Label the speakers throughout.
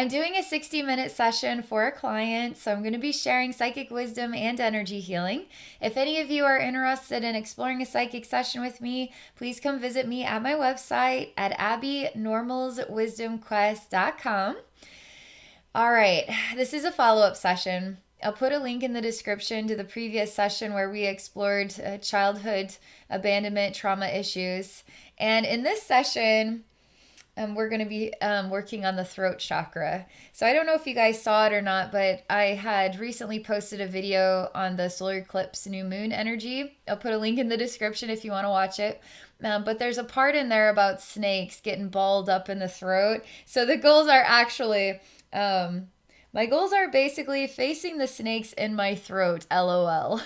Speaker 1: I'm doing a 60-minute session for a client, so I'm going to be sharing psychic wisdom and energy healing. If any of you are interested in exploring a psychic session with me, please come visit me at my website at abbynormalswisdomquest.com. All right, this is a follow-up session. I'll put a link in the description to the previous session where we explored childhood abandonment trauma issues. And in this session, we're going to be working on the throat chakra. So I don't know if you guys saw it or not, but I had recently posted a video on the solar eclipse new moon energy. I'll put a link in the description if you want to watch it. But there's a part in there about snakes getting balled up in the throat. So the goals are actually, my goals are basically facing the snakes in my throat, LOL.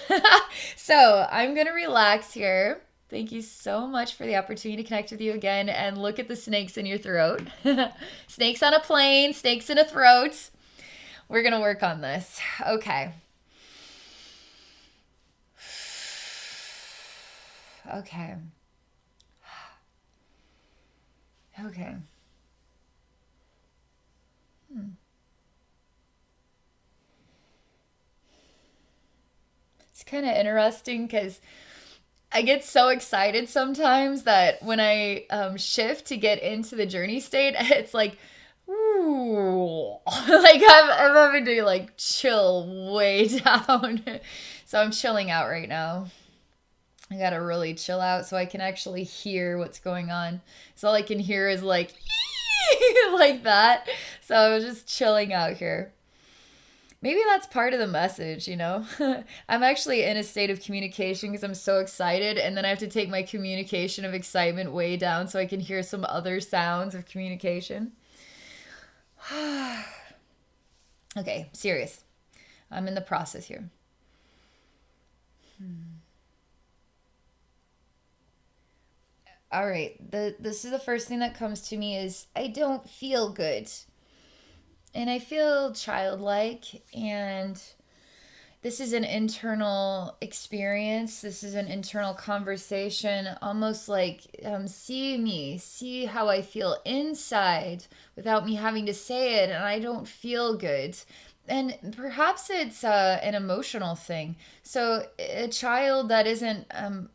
Speaker 1: So I'm going to relax here. Thank you so much for the opportunity to connect with you again and look at the snakes in your throat. Snakes on a plane, snakes in a throat. We're going to work on this. Okay. Okay. Okay. It's kind of interesting because I get so excited sometimes that when I shift to get into the journey state, it's like, ooh, like I'm having to like chill way down. So I'm chilling out right now. I gotta really chill out so I can actually hear what's going on. So all I can hear is like, like that. So I'm just chilling out here. Maybe that's part of the message, you know? I'm actually in a state of communication because I'm so excited, and then I have to take my communication of excitement way down so I can hear some other sounds of communication. Okay, serious. I'm in the process here. All right, this is the first thing that comes to me is I don't feel good. And I feel childlike, and this is an internal experience. This is an internal conversation, almost like see me, see how I feel inside without me having to say it, and I don't feel good. And perhaps it's an emotional thing. So, a child that isn't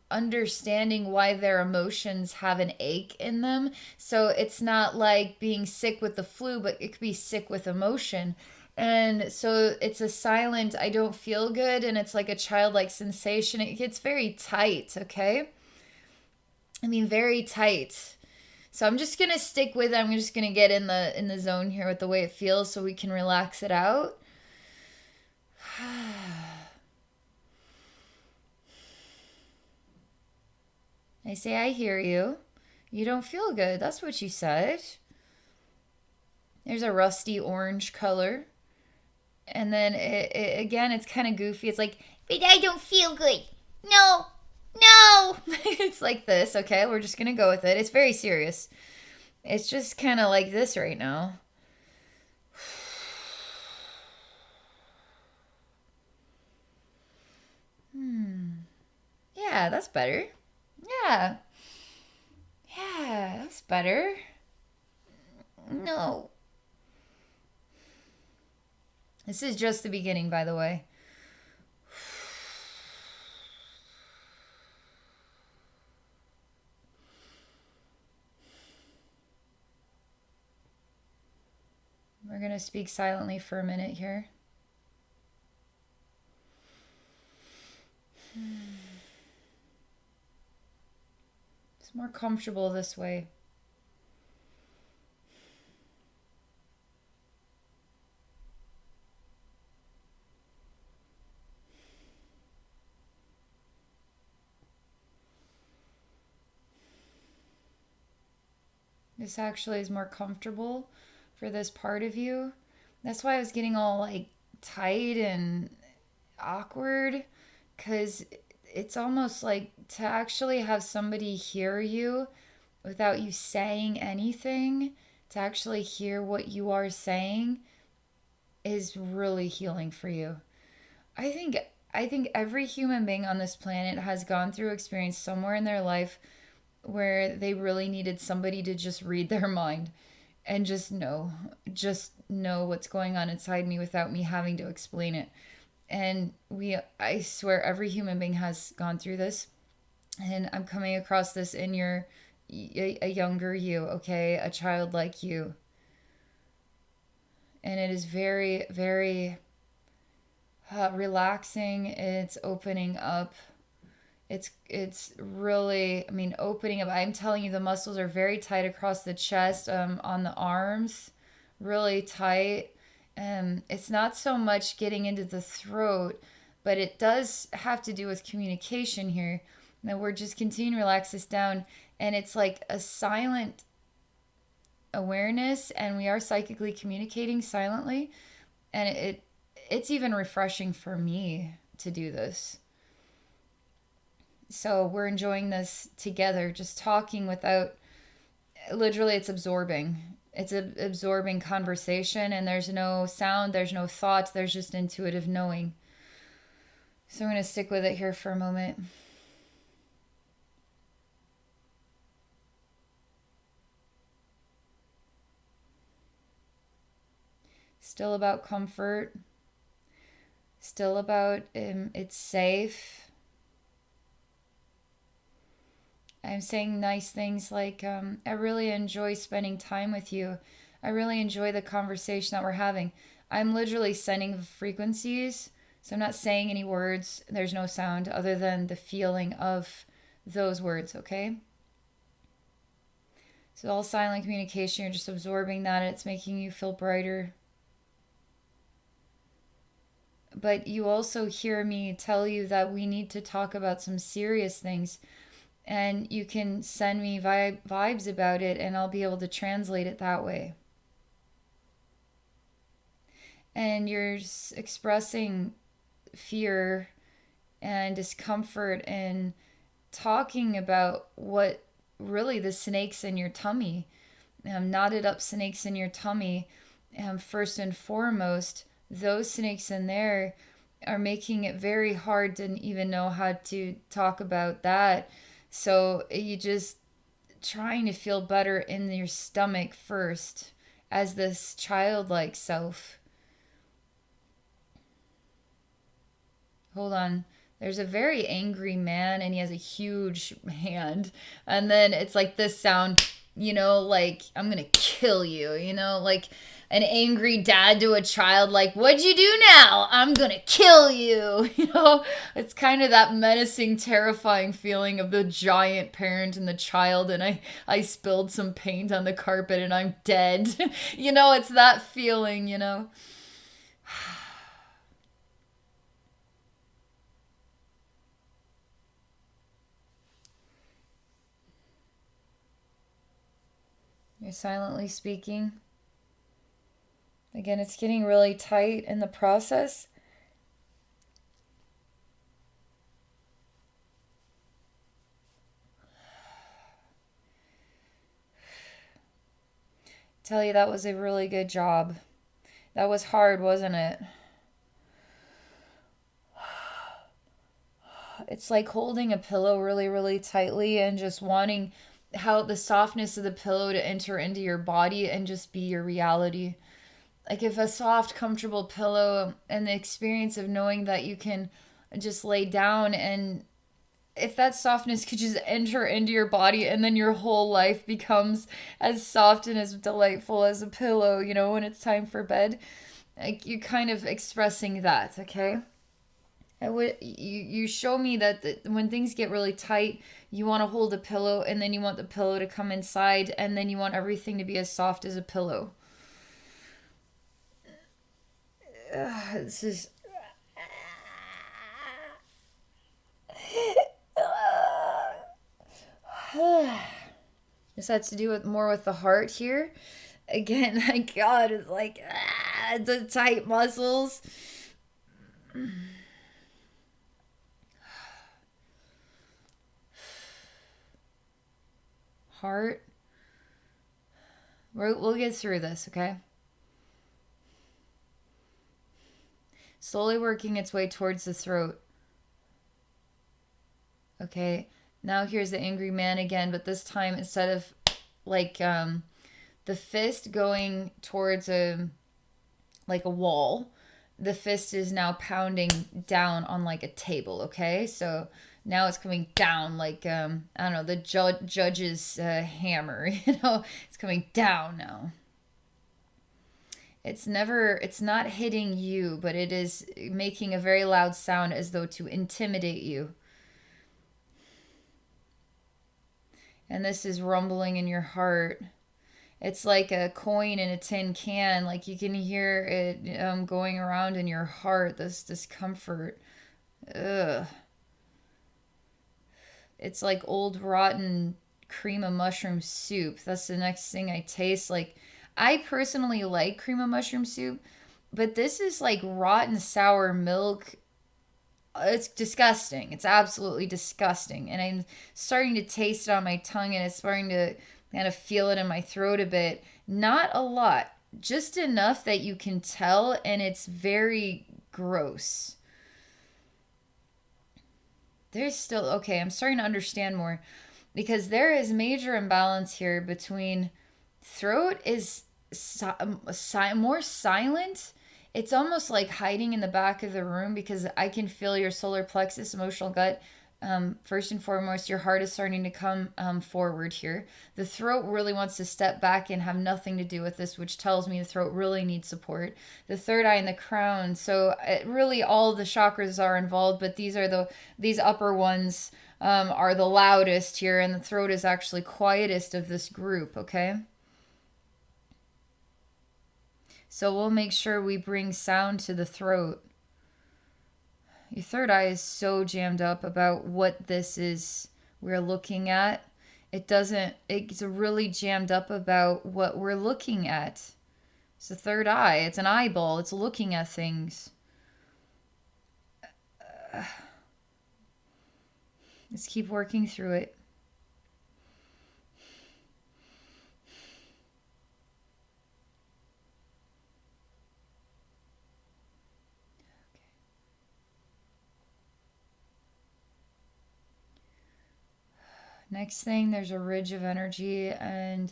Speaker 1: understanding why their emotions have an ache in them. So, it's not like being sick with the flu, but it could be sick with emotion. And so, it's a silent, I don't feel good. And it's like a childlike sensation. It gets very tight, okay? I mean, very tight. So I'm just gonna stick with it. I'm just gonna get in the zone here with the way it feels so we can relax it out. I say, I hear you. You don't feel good. That's what you said. There's a rusty orange color. And then again, it's kind of goofy. It's like, but I don't feel good. No, no. It's like this. Okay, we're just going to go with it. It's very serious. It's just kind of like this right now. Yeah, that's better. Yeah. Yeah, that's better. No. This is just the beginning, by the way. We're going to speak silently for a minute here. It's more comfortable this way. This actually is more comfortable for this part of you. That's why I was getting all like tight and awkward, because it's almost like to actually have somebody hear you without you saying anything, to actually hear what you are saying is really healing for you. I think I think every human being on this planet has gone through experience somewhere in their life where they really needed somebody to just read their mind and just know what's going on inside me without me having to explain it. And I swear every human being has gone through this. And I'm coming across this in a younger you, okay? A child like you. And it is very, very relaxing. It's opening up. It's really, I mean, opening up. I'm telling you, the muscles are very tight across the chest, on the arms, really tight. It's not so much getting into the throat, but it does have to do with communication here. Now we're just continuing to relax this down, and it's like a silent awareness, and we are psychically communicating silently, and it's even refreshing for me to do this. So we're enjoying this together, just talking without, literally it's absorbing. It's an absorbing conversation, and there's no sound, there's no thoughts, there's just intuitive knowing. So I'm going to stick with it here for a moment. Still about comfort. Still about it's safe. I'm saying nice things like, I really enjoy spending time with you. I really enjoy the conversation that we're having. I'm literally sending frequencies, so I'm not saying any words. There's no sound other than the feeling of those words, okay? So all silent communication, you're just absorbing that, and it's making you feel brighter. But you also hear me tell you that we need to talk about some serious things. And you can send me vibes about it, and I'll be able to translate it that way. And you're expressing fear and discomfort and talking about what really the snakes in your tummy, knotted up snakes in your tummy, first and foremost, those snakes in there are making it very hard to even know how to talk about that. So you just trying to feel better in your stomach first as this childlike self. Hold on. There's a very angry man, and he has a huge hand. And then it's like this sound, like, I'm going to kill you, like an angry dad to a child, like, what'd you do now? I'm going to kill you. It's kind of that menacing, terrifying feeling of the giant parent and the child. And I spilled some paint on the carpet and I'm dead. It's that feeling, You're silently speaking. Again, it's getting really tight in the process. Tell you, that was a really good job. That was hard, wasn't it? It's like holding a pillow really, really tightly and just wanting how the softness of the pillow to enter into your body and just be your reality. Like if a soft, comfortable pillow and the experience of knowing that you can just lay down, and if that softness could just enter into your body, and then your whole life becomes as soft and as delightful as a pillow, when it's time for bed. Like you're kind of expressing that, okay? You show me that when things get really tight, you want to hold a pillow, and then you want the pillow to come inside, and then you want everything to be as soft as a pillow. This is... This has to do with more with the heart here. Again, my God, it's like the tight muscles. Heart. We'll get through this, okay? Slowly working its way towards the throat. Okay, now here's the angry man again, but this time instead of like the fist going towards like a wall. The fist is now pounding down on like a table, okay? So now it's coming down like I don't know, the judge's hammer, it's coming down now. It's not hitting you, but it is making a very loud sound as though to intimidate you. And this is rumbling in your heart. It's like a coin in a tin can. Like you can hear it going around in your heart, this discomfort. Ugh. It's like old rotten cream of mushroom soup. That's the next thing I taste. Like, I personally like cream of mushroom soup, but this is like rotten sour milk. It's disgusting. It's absolutely disgusting. And I'm starting to taste it on my tongue, and it's starting to kind of feel it in my throat a bit. Not a lot, just enough that you can tell, and it's very gross. There's still, okay, I'm starting to understand more because there is major imbalance here between throat is more silent. It's almost like hiding in the back of the room because I can feel your solar plexus, emotional gut. First and foremost, your heart is starting to come forward here. The throat really wants to step back and have nothing to do with this, which tells me the throat really needs support. The third eye and the crown. So really, all the chakras are involved, but these upper ones are the loudest here, and the throat is actually quietest of this group. Okay. So we'll make sure we bring sound to the throat. Your third eye is so jammed up about what this is we're looking at. It's really jammed up about what we're looking at. It's the third eye. It's an eyeball. It's looking at things. Let's keep working through it. Next thing, there's a ridge of energy, and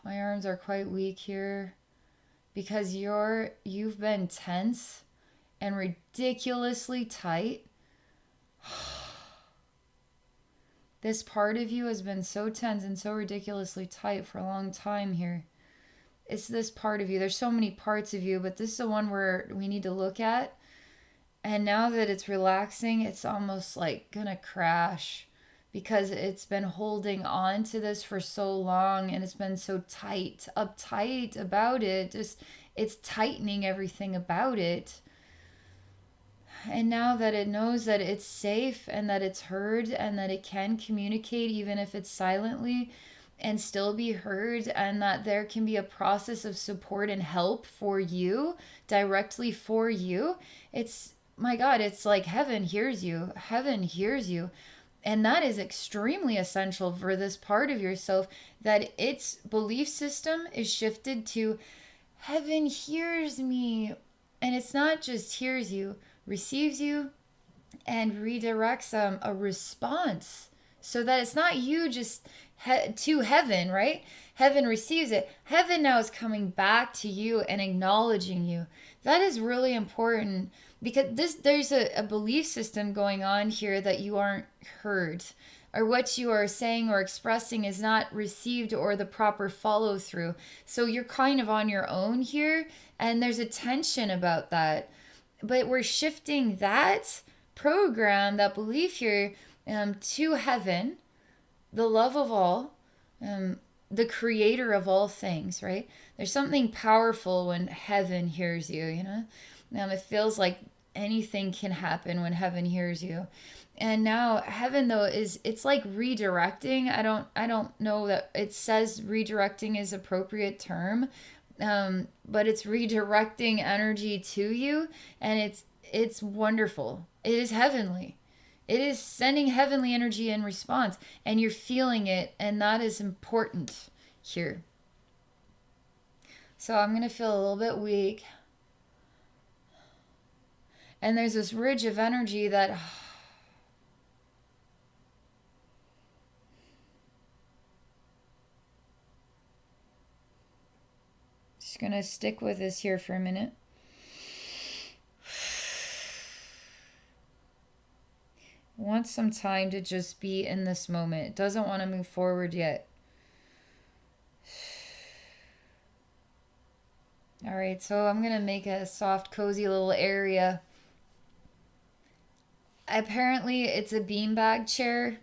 Speaker 1: my arms are quite weak here because you've been tense and ridiculously tight. This part of you has been so tense and so ridiculously tight for a long time here. It's this part of you. There's so many parts of you, but this is the one where we need to look at. And now that it's relaxing, it's almost like gonna crash because it's been holding on to this for so long and it's been so tight, uptight about it. Just it's tightening everything about it. And now that it knows that it's safe and that it's heard and that it can communicate even if it's silently and still be heard, and that there can be a process of support and help for you, directly for you, it's, my God, it's like heaven hears you. Heaven hears you. And that is extremely essential for this part of yourself, that its belief system is shifted to heaven hears me. And it's not just hears you, receives you, and redirects a response so that it's not you just to heaven, right? Heaven receives it. Heaven now is coming back to you and acknowledging you. That is really important because there's a belief system going on here that you aren't heard, or what you are saying or expressing is not received or the proper follow through. So you're kind of on your own here, and there's a tension about that. But we're shifting that program, that belief here, to heaven, the love of all, the creator of all things, right? There's something powerful when heaven hears you, it feels like anything can happen when heaven hears you. And now heaven, though, it's like redirecting. I don't know that it says redirecting is appropriate term, but it's redirecting energy to you, and it's wonderful. It is heavenly. It is sending heavenly energy in response, and you're feeling it, and that is important here. So I'm going to feel a little bit weak. And there's this ridge of energy that just going to stick with this here for a minute. Want some time to just be in this moment. It doesn't want to move forward yet. All right, so I'm going to make a soft, cozy little area. Apparently, it's a beanbag chair,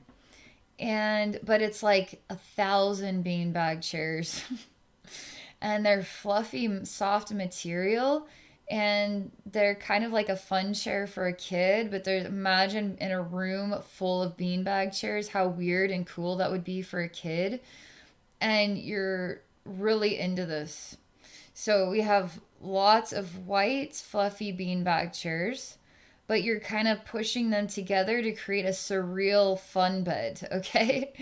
Speaker 1: but it's like 1,000 beanbag chairs. And they're fluffy, soft material, and they're kind of like a fun chair for a kid, but there's, imagine in a room full of beanbag chairs, how weird and cool that would be for a kid. And you're really into this. So we have lots of white, fluffy beanbag chairs, but you're kind of pushing them together to create a surreal fun bed, okay?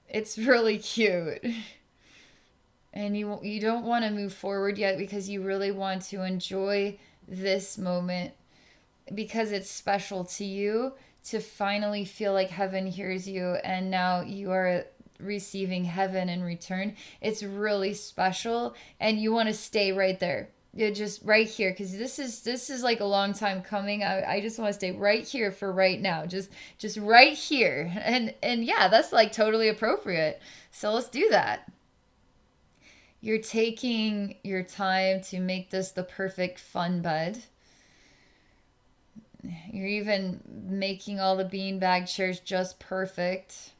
Speaker 1: It's really cute. And you don't want to move forward yet because you really want to enjoy this moment because it's special to you to finally feel like heaven hears you and now you are receiving heaven in return. It's really special and you want to stay right there. You're just right here because this is like a long time coming. I just want to stay right here for right now. Just right here. And yeah, that's like totally appropriate. So let's do that. You're taking your time to make this the perfect fun bed. You're even making all the beanbag chairs just perfect.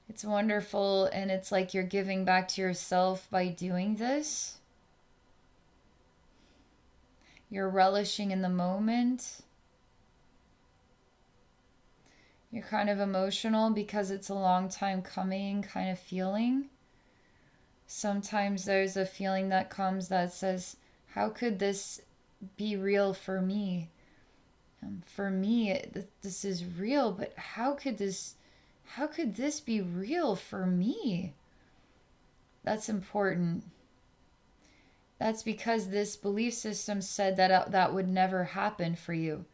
Speaker 1: It's wonderful, and it's like you're giving back to yourself by doing this. You're relishing in the moment. You're kind of emotional because it's a long time coming kind of feeling. Sometimes there's a feeling that comes that says, how could this be real for me? For me, this is real, but how could this be real for me? That's important. That's because this belief system said that that would never happen for you.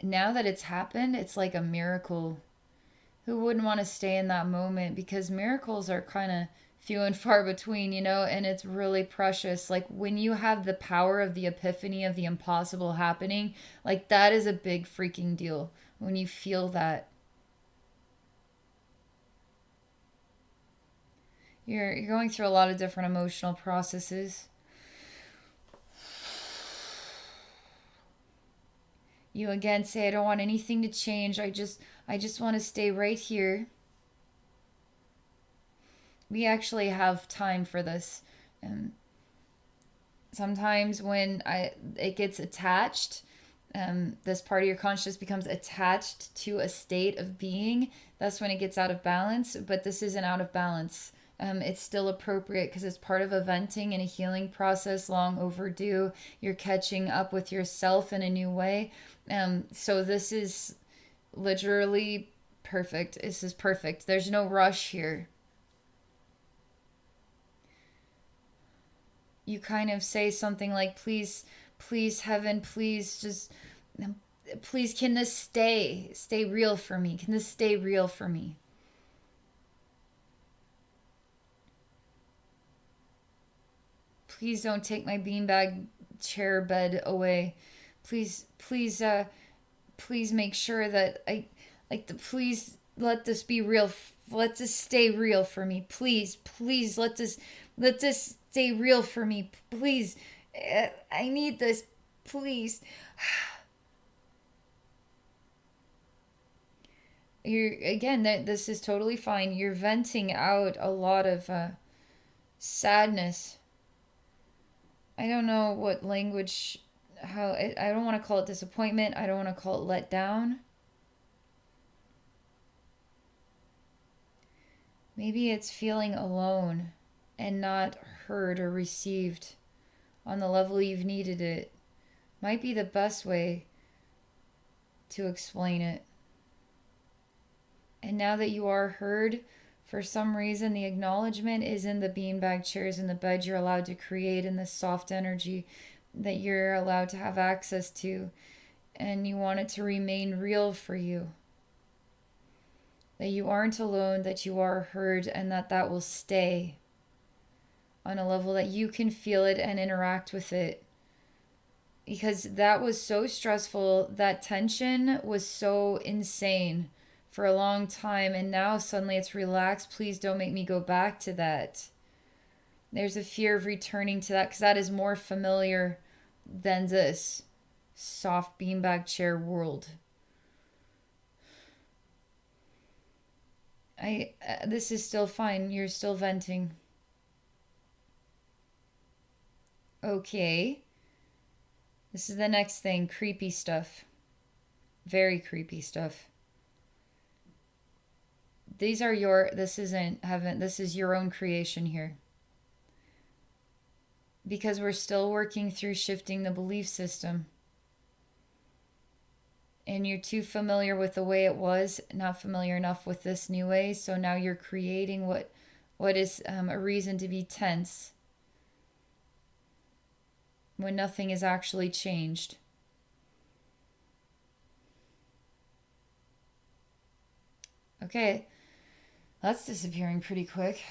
Speaker 1: Now that it's happened, it's like a miracle. Who wouldn't want to stay in that moment? Because miracles are kind of few and far between, and it's really precious. Like when you have the power of the epiphany of the impossible happening, like that is a big freaking deal when you feel that. You're going through a lot of different emotional processes. You again say, I don't want anything to change. I just want to stay right here. We actually have time for this. Sometimes when it gets attached, this part of your consciousness becomes attached to a state of being. That's when it gets out of balance. But this isn't out of balance. It's still appropriate because it's part of a venting and a healing process long overdue. You're catching up with yourself in a new way. So this is literally perfect. This is perfect. There's no rush here. You kind of say something like, please, heaven, please can this stay real for me? Can this stay real for me? Please don't take my beanbag chair bed away. Please make sure that please let this be real. Let this stay real for me. Please let this stay real for me. Please, I need this. Please. This is totally fine. You're venting out a lot of sadness. I don't know what language, I don't want to call it disappointment. I don't want to call it let down. Maybe it's feeling alone and not heard or received on the level you've needed it. Might be the best way to explain it. And now that you are heard, for some reason, the acknowledgement is in the beanbag chairs in the bed you're allowed to create in this soft energy that you're allowed to have access to. And you want it to remain real for you. that you aren't alone, that you are heard, and that will stay on a level that you can feel it and interact with it. Because that was so stressful. That tension was so insane for a long time. And now suddenly it's relaxed. Please don't make me go back to that. There's a fear of returning to that because that is more familiar than this soft beanbag chair world. This is still fine. You're still venting. Okay. This is the next thing. Creepy stuff. Very creepy stuff. These are this isn't heaven. This is your own creation here. Because we're still working through shifting the belief system. And you're too familiar with the way it was, not familiar enough with this new way. So now you're creating what is a reason to be tense when nothing is actually changed. Okay, that's disappearing pretty quick.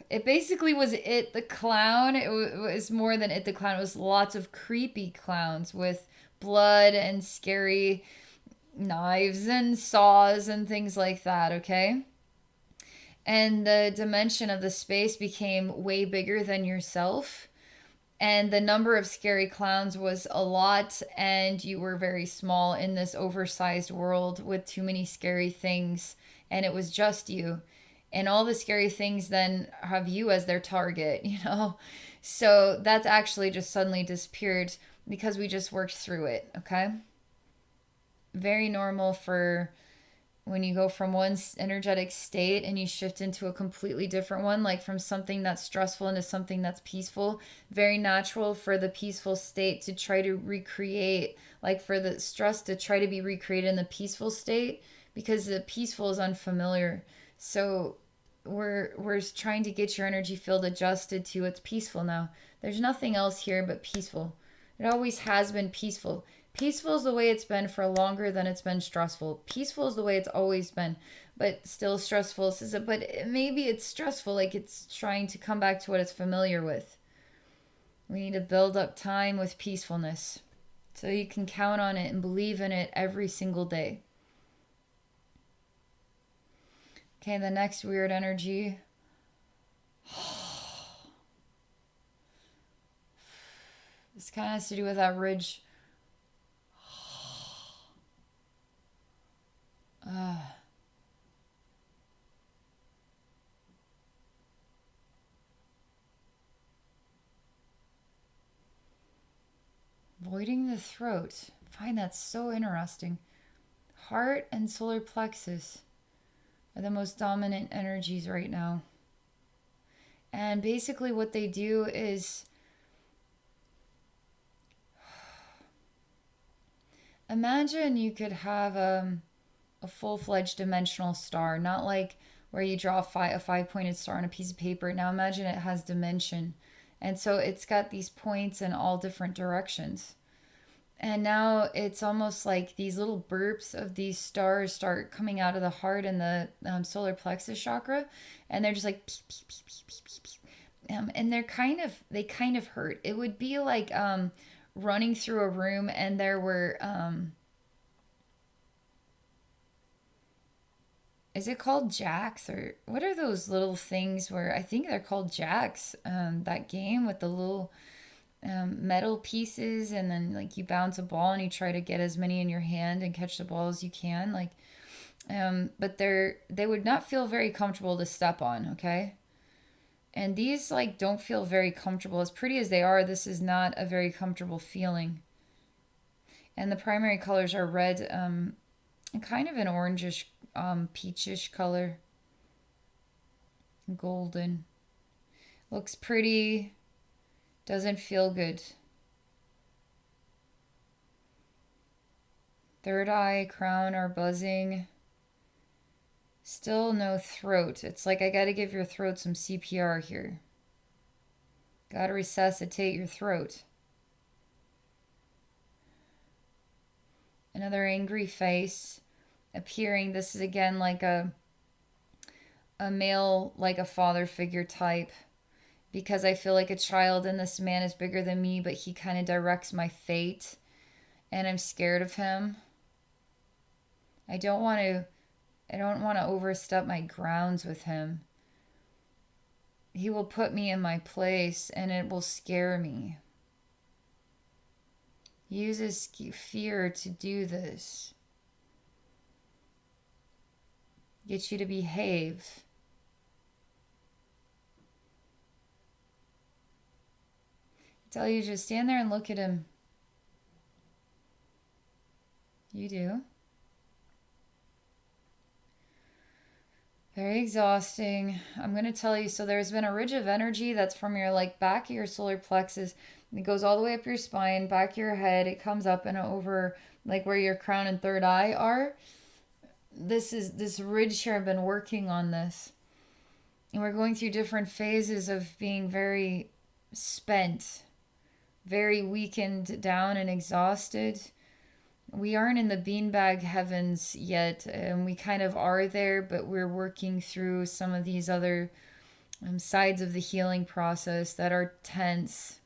Speaker 1: It basically was It the Clown. It was more than It the Clown. It was lots of creepy clowns with blood and scary knives and saws and things like that, okay? And the dimension of the space became way bigger than yourself. And the number of scary clowns was a lot, and you were very small in this oversized world with too many scary things, and it was just you. And all the scary things then have you as their target, you know? So that's actually just suddenly disappeared because we just worked through it, okay? Very normal for when you go from one energetic state and you shift into a completely different one, like from something that's stressful into something that's peaceful. Very natural for the peaceful state to try to recreate, like for the stress to try to be recreated in the peaceful state, because the peaceful is unfamiliar. So we're trying to get your energy field adjusted to it's peaceful now. There's nothing else here but peaceful. It always has been peaceful. Peaceful is the way it's been for longer than it's been stressful. Peaceful is the way it's always been, but still stressful. But maybe it's stressful, like it's trying to come back to what it's familiar with. We need to build up time with peacefulness so you can count on it and believe in it every single day. Okay, the next weird energy. This kind of has to do with that ridge. Voiding the throat. I find that so interesting. Heart and solar plexus are the most dominant energies right now. And basically what they do is imagine you could have a full-fledged dimensional star, not like where you draw a five-pointed star on a piece of paper. Now imagine it has dimension. And so it's got these points in all different directions. And now it's almost like these little burps of these stars start coming out of the heart and the solar plexus chakra. And they're just like, pew, pew, pew, pew, pew, pew. And they kind of hurt. It would be like running through a room and there were... is it called jacks, or what are those little things where I think they're called jacks? That game with the little metal pieces, and then like you bounce a ball and you try to get as many in your hand and catch the ball as you can. Like, but they would not feel very comfortable to step on. Okay, and these like don't feel very comfortable. As pretty as they are, this is not a very comfortable feeling. And the primary colors are red, and kind of an orangish, peachish color. Golden. Looks pretty. Doesn't feel good. Third eye, crown are buzzing. Still no throat. It's like I gotta give your throat some CPR here. Gotta resuscitate your throat. Another angry face appearing. This is again like a a male, like a father figure type, because I feel like a child and this man is bigger than me, but he kind of directs my fate and I'm scared of him. I don't want to I don't want to overstep my grounds with him. He will put me in my place and it will scare me. He uses fear to do this. Get you to behave. I tell you, just stand there and look at him. You do. Very exhausting. I'm going to tell you, so there's been a ridge of energy that's from your like back of your solar plexus. It goes all the way up your spine, back of your head. It comes up and over like where your crown and third eye are. This ridge here. I've been working on this. And we're going through different phases of being very spent, very weakened down and exhausted. We aren't in the beanbag heavens yet, and we kind of are there, but we're working through some of these other sides of the healing process that are tense.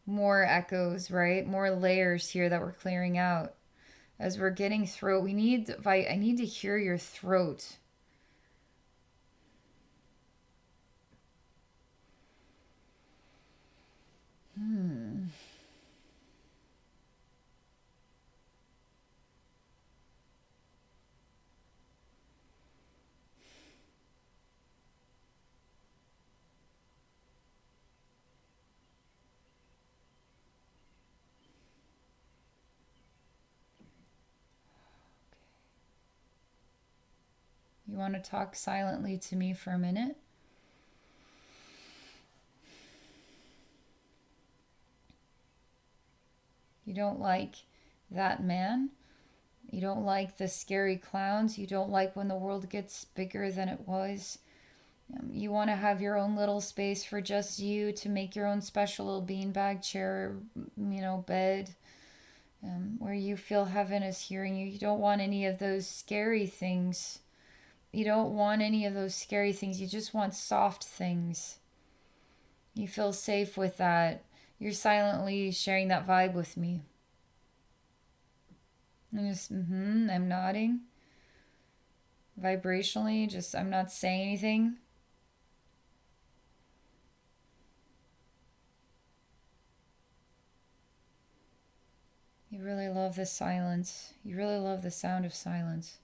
Speaker 1: More echoes, right? More layers here that we're clearing out. As we're getting throat, I need to hear your throat. You want to talk silently to me for a minute? You don't like that man? You don't like the scary clowns? You don't like when the world gets bigger than it was? You want to have your own little space for just you, to make your own special little beanbag chair, bed, where you feel heaven is hearing you. You don't want any of those scary things. You don't want any of those scary things. You just want soft things. You feel safe with that. You're silently sharing that vibe with me. I'm just, I'm nodding. Vibrationally, just, I'm not saying anything. You really love the silence. You really love the sound of silence.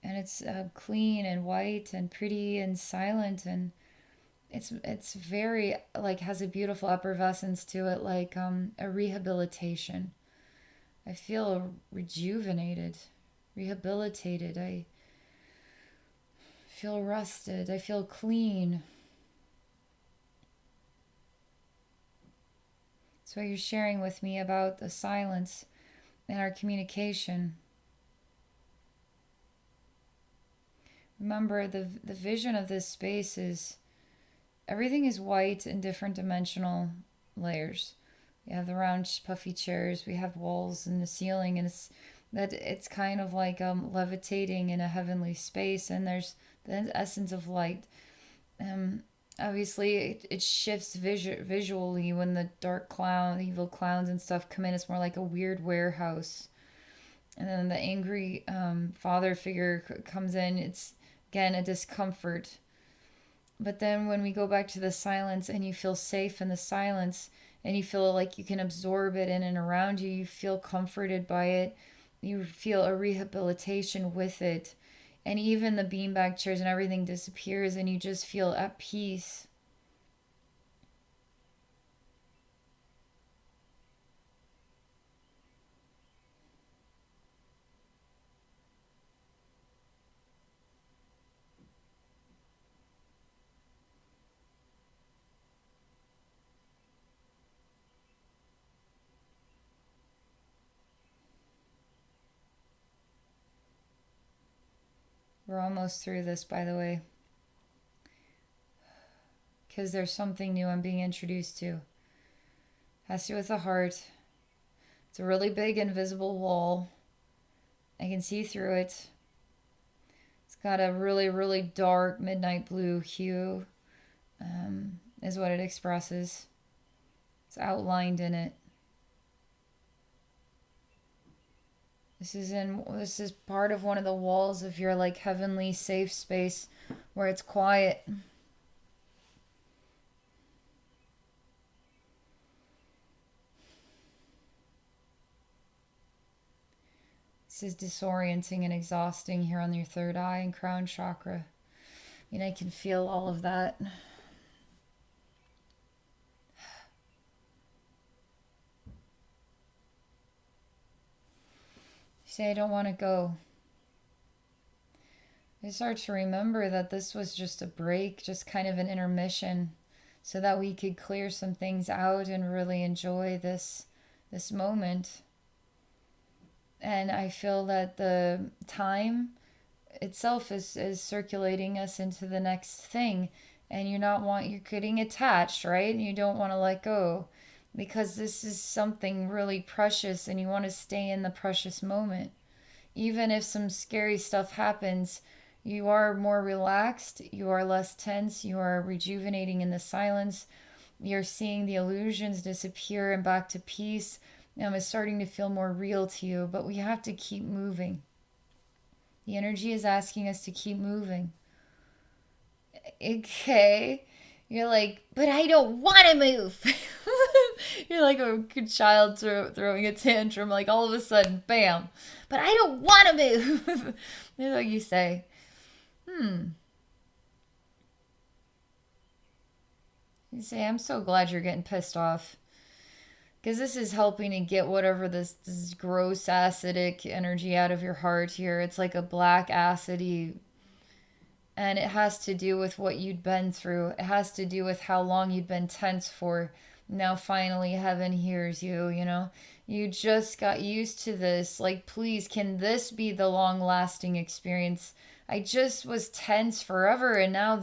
Speaker 1: And it's clean and white and pretty and silent, and it's very like has a beautiful effervescence to it, like a rehabilitation. I feel rejuvenated, rehabilitated. I feel rested. I feel clean. So you're sharing with me about the silence and our communication. Remember, the vision of this space is everything is white in different dimensional layers. We have the round puffy chairs, we have walls and the ceiling, and it's kind of like levitating in a heavenly space, and there's the essence of light. Obviously it shifts visually when the evil clowns and stuff come in. It's more like a weird warehouse, and then the angry father figure comes in. It's again a discomfort. But then when we go back to the silence and you feel safe in the silence and you feel like you can absorb it in and around you, you feel comforted by it, you feel a rehabilitation with it. And even the beanbag chairs and everything disappears and you just feel at peace. We're almost through this, by the way, because there's something new I'm being introduced to. Has to do with the heart. It's a really big invisible wall. I can see through it. It's got a really, really dark midnight blue hue, is what it expresses. It's outlined in it. This is part of one of the walls of your like heavenly safe space where it's quiet. This is disorienting and exhausting here on your third eye and crown chakra. And I can feel all of that. You say, I don't want to go. I start to remember that this was just a break, just kind of an intermission, so that we could clear some things out and really enjoy this moment. And I feel that the time itself is circulating us into the next thing, and you're getting attached, right? And you don't want to let go because this is something really precious and you want to stay in the precious moment. Even if some scary stuff happens, you are more relaxed, you are less tense, you are rejuvenating in the silence, you're seeing the illusions disappear and back to peace. It's starting to feel more real to you, but we have to keep moving. The energy is asking us to keep moving. Okay. You're like, but I don't want to move. You're like a good child throwing a tantrum, like all of a sudden, bam. But I don't want to move. That's what you say. You say, I'm so glad you're getting pissed off. Because this is helping to get whatever this gross acidic energy out of your heart here. It's like a black acidy. And it has to do with what you'd been through. It has to do with how long you'd been tense for. Now finally heaven hears you, you know. You just got used to this. Like, please, can this be the long-lasting experience? I just was tense forever, and now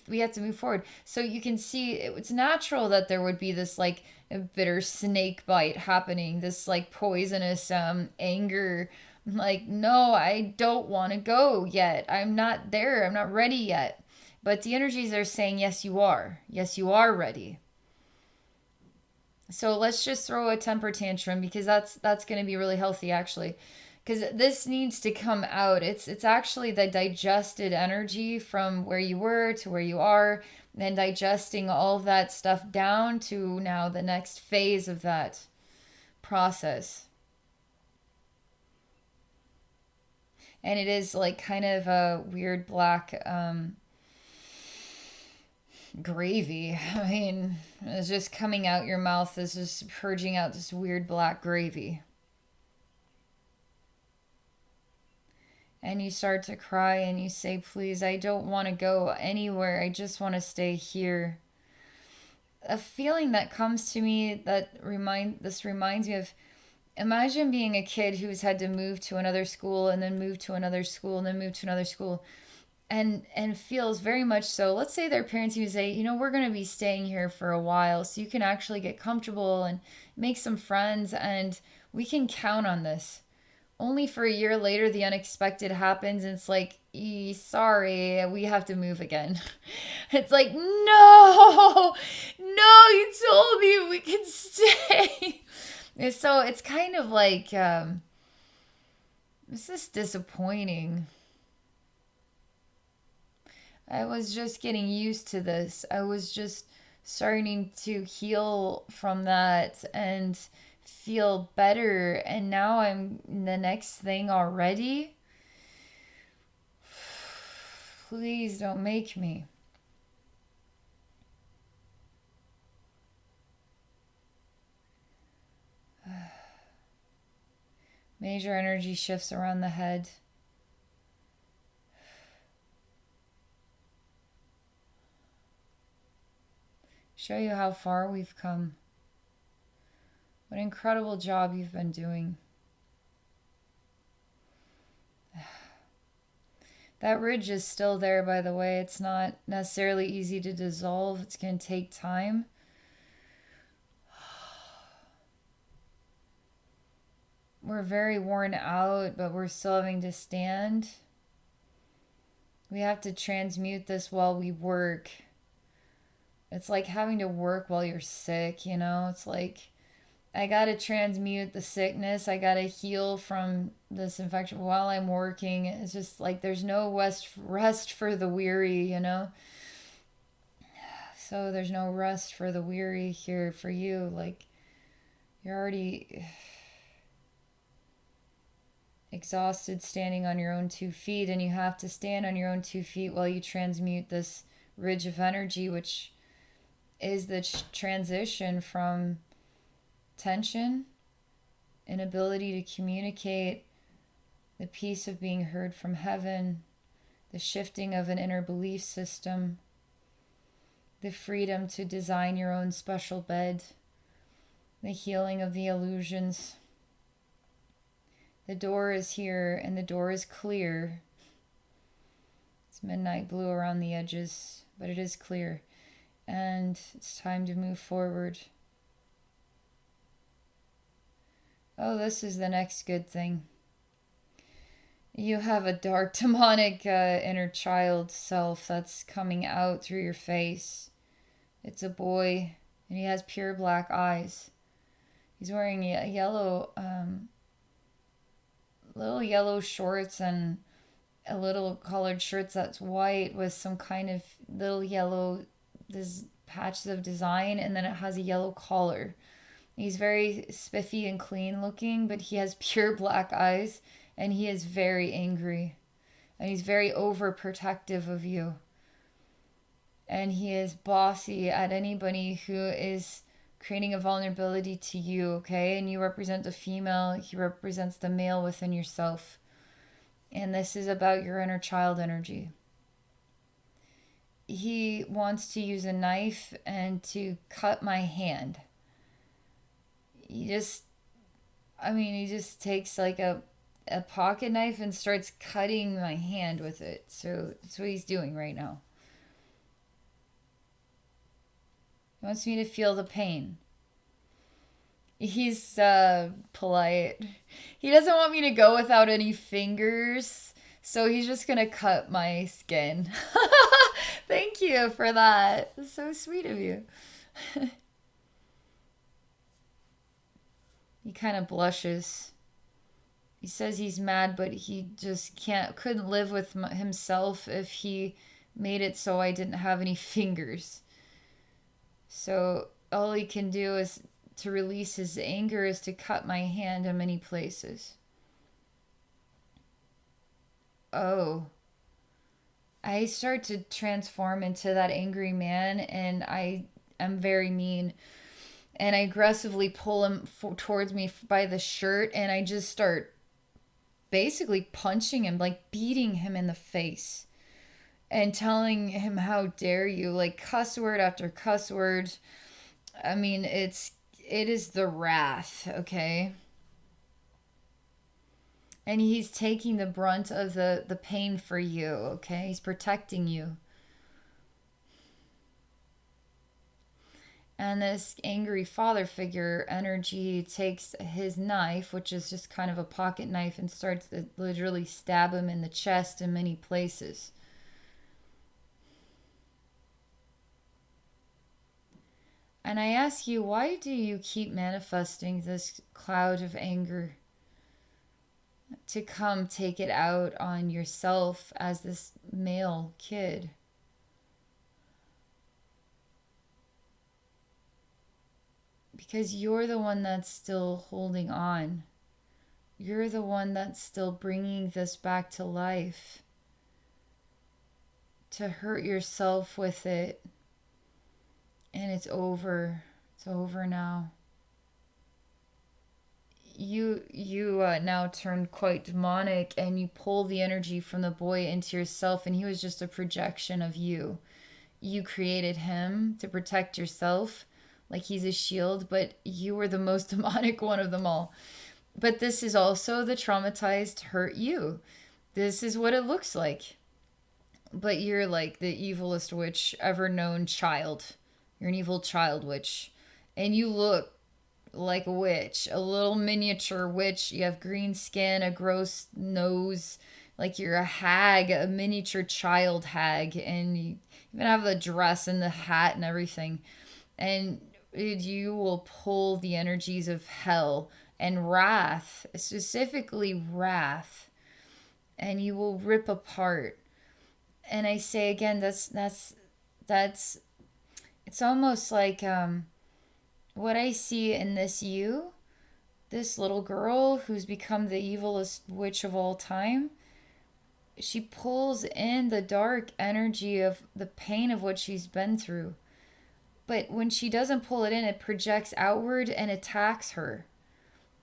Speaker 1: we have to move forward. So you can see it's natural that there would be this like a bitter snake bite happening, this like poisonous anger. Like, no, I don't want to go yet. I'm not there. I'm not ready yet. But the energies are saying, yes, you are. Yes, you are ready. So let's just throw a temper tantrum because that's going to be really healthy actually. Because this needs to come out. It's actually the digested energy from where you were to where you are, and digesting all of that stuff down to now the next phase of that process. And it is like kind of a weird black gravy. I mean, it's just coming out your mouth. It's just purging out this weird black gravy. And you start to cry and you say, please, I don't want to go anywhere. I just want to stay here. A feeling that comes to me reminds me of, imagine being a kid who's had to move to another school and then move to another school and then move to another school and feels very much so. Let's say their parents even say, you know, we're going to be staying here for a while so you can actually get comfortable and make some friends and we can count on this. Only for a year later, the unexpected happens, and it's like, sorry, we have to move again. It's like, no, you told me we could stay. And so it's kind of like, this is disappointing. I was just getting used to this. I was just starting to heal from that and feel better, and now I'm the next thing already. Please don't make me. Major energy shifts around the head. Show you how far we've come. What an incredible job you've been doing. That ridge is still there, by the way. It's not necessarily easy to dissolve. It's going to take time. We're very worn out, but we're still having to stand. We have to transmute this while we work. It's like having to work while you're sick, you know? It's like I got to transmute the sickness. I got to heal from this infection while I'm working. It's just like there's no rest for the weary, you know? So there's no rest for the weary here for you. Like you're already exhausted standing on your own 2 feet, and you have to stand on your own 2 feet while you transmute this ridge of energy, which is the transition from tension, inability to communicate, the peace of being heard from heaven, the shifting of an inner belief system, the freedom to design your own special bed, the healing of the illusions. The door is here and the door is clear. It's midnight blue around the edges, but it is clear. And it's time to move forward. Oh, this is the next good thing. You have a dark, demonic inner child self that's coming out through your face. It's a boy, and he has pure black eyes. He's wearing a yellow, little yellow shorts and a little collared shirt that's white with some kind of little yellow patches of design, and then it has a yellow collar. He's very spiffy and clean looking, but he has pure black eyes, and he is very angry, and he's very overprotective of you, and he is bossy at anybody who is creating a vulnerability to you, okay? And you represent the female, he represents the male within yourself, and this is about your inner child energy. He wants to use a knife and to cut my hand. He just takes like a pocket knife and starts cutting my hand with it. So that's what he's doing right now. He wants me to feel the pain. He's polite. He doesn't want me to go without any fingers, so he's just gonna cut my skin. Thank you for that. That's so sweet of you. He kind of blushes. He says he's mad, but he just couldn't live with himself if he made it so I didn't have any fingers. So all he can do is to release his anger is to cut my hand in many places. Oh. I start to transform into that angry man, and I am very mean. And I aggressively pull him towards me by the shirt, and I just start basically punching him, like beating him in the face and telling him, how dare you, like cuss word after cuss word. I mean, it is the wrath, okay? And he's taking the brunt of the pain for you, okay? He's protecting you. And this angry father figure energy takes his knife, which is just kind of a pocket knife, and starts to literally stab him in the chest in many places. And I ask you, why do you keep manifesting this cloud of anger to come take it out on yourself as this male kid? Because you're the one that's still holding on. You're the one that's still bringing this back to life. To hurt yourself with it. And it's over. It's over now. You now turned quite demonic, and you pull the energy from the boy into yourself, and he was just a projection of you. You created him to protect yourself, like he's a shield, but you were the most demonic one of them all. But this is also the traumatized hurt you. This is what it looks like. But you're like the evilest witch ever known child. You're an evil child witch. And you look like a witch, a little miniature witch. You have green skin, a gross nose, like you're a hag, a miniature child hag, and you even have the dress and the hat and everything. And you will pull the energies of hell and wrath, specifically wrath, and you will rip apart. And I say again, that's it's almost like what I see in this little girl who's become the evilest witch of all time. She pulls in the dark energy of the pain of what she's been through. But when she doesn't pull it in, it projects outward and attacks her.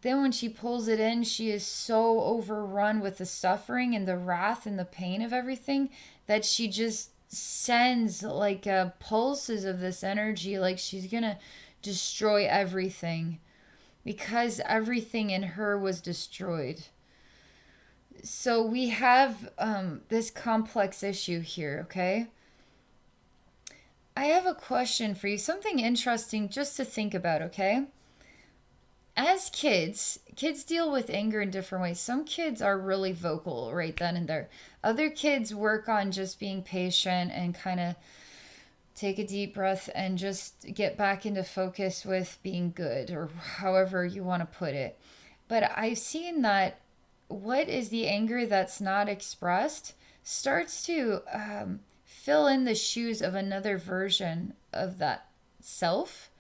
Speaker 1: Then when she pulls it in, she is so overrun with the suffering and the wrath and the pain of everything that she just sends like pulses of this energy, like she's gonna destroy everything because everything in her was destroyed. So we have this complex issue here, okay? I have a question for you, something interesting just to think about, okay? As kids deal with anger in different ways. Some kids are really vocal right then and there. Other kids work on just being patient and kind of take a deep breath and just get back into focus with being good, or however you want to put it. But I've seen that what is the anger that's not expressed starts to fill in the shoes of another version of that self,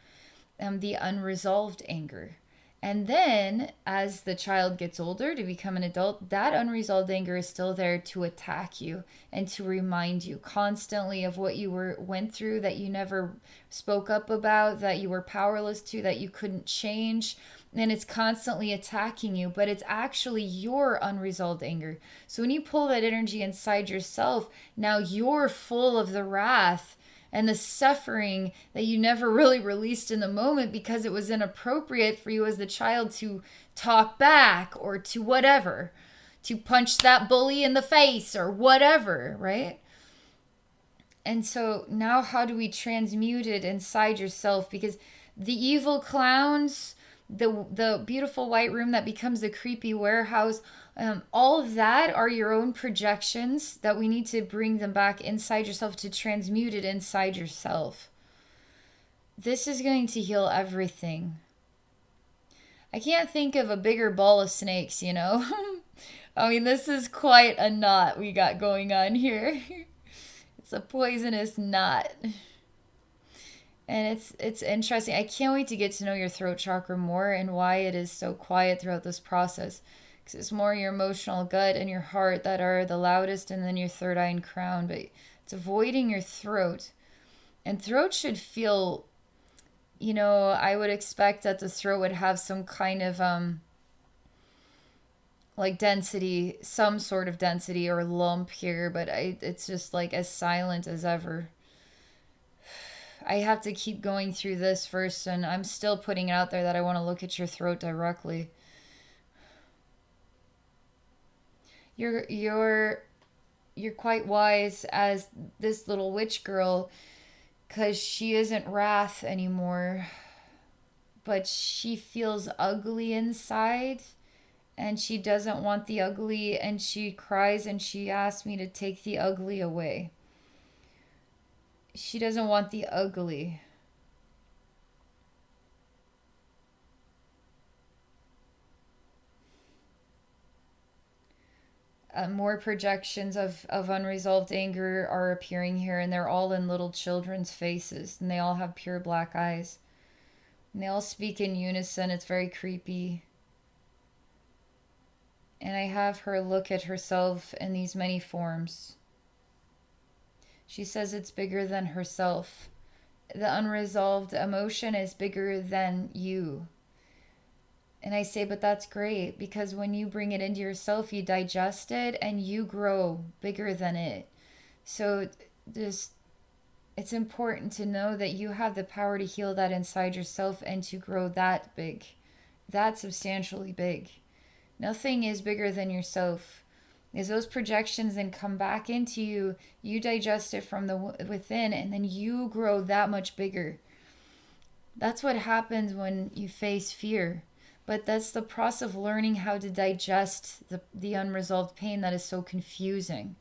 Speaker 1: the unresolved anger. And then as the child gets older to become an adult, that unresolved anger is still there to attack you and to remind you constantly of what you went through, that you never spoke up about, that you were powerless to, that you couldn't change. And it's constantly attacking you, but it's actually your unresolved anger. So when you pull that energy inside yourself, now you're full of the wrath and the suffering that you never really released in the moment because it was inappropriate for you as the child to talk back or to whatever, to punch that bully in the face or whatever, right? And so now how do we transmute it inside yourself? Because the evil clowns, the beautiful white room that becomes the creepy warehouse, all of that are your own projections that we need to bring them back inside yourself to transmute it inside yourself. This is going to heal everything. I can't think of a bigger ball of snakes, you know? I mean, this is quite a knot we got going on here. It's a poisonous knot. And it's interesting. I can't wait to get to know your throat chakra more and why it is so quiet throughout this process. Because it's more your emotional gut and your heart that are the loudest, and then your third eye and crown. But it's avoiding your throat. And throat should feel, you know, I would expect that the throat would have some kind of like density, some sort of density or lump here. But it's just like as silent as ever. I have to keep going through this first, and I'm still putting it out there that I want to look at your throat directly. You're quite wise as this little witch girl, because she isn't wrath anymore, but she feels ugly inside, and she doesn't want the ugly, and she cries and she asks me to take the ugly away. She doesn't want the ugly. More projections of unresolved anger are appearing here, and they're all in little children's faces, and they all have pure black eyes. And they all speak in unison. It's very creepy. And I have her look at herself in these many forms. She says it's bigger than herself. The unresolved emotion is bigger than you. And I say, but that's great, because when you bring it into yourself, you digest it and you grow bigger than it. So it's important to know that you have the power to heal that inside yourself and to grow that big, that substantially big. Nothing is bigger than yourself. As those projections then come back into you, you digest it from the within, and then you grow that much bigger. That's what happens when you face fear. But that's the process of learning how to digest the unresolved pain that is so confusing.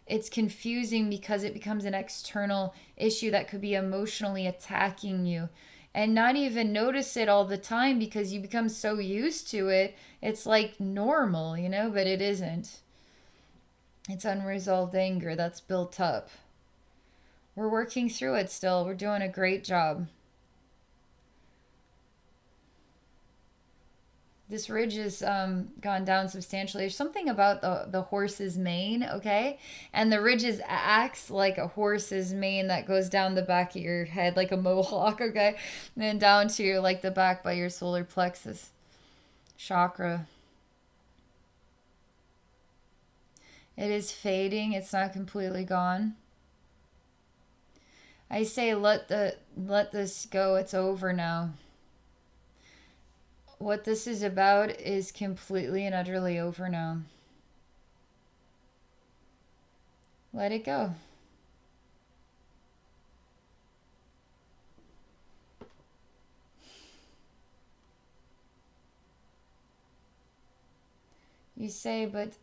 Speaker 1: It's confusing because it becomes an external issue that could be emotionally attacking you and not even notice it all the time because you become so used to it. It's like normal, but it isn't. It's unresolved anger that's built up. We're working through it still. We're doing a great job. This ridge has gone down substantially. There's something about the horse's mane, okay? And the ridges acts like a horse's mane that goes down the back of your head like a mohawk, okay? And then down to your, like the back by your solar plexus chakra. It is fading. It's not completely gone. I say let this go. It's over now. What this is about is completely and utterly over now. Let it go. You say, but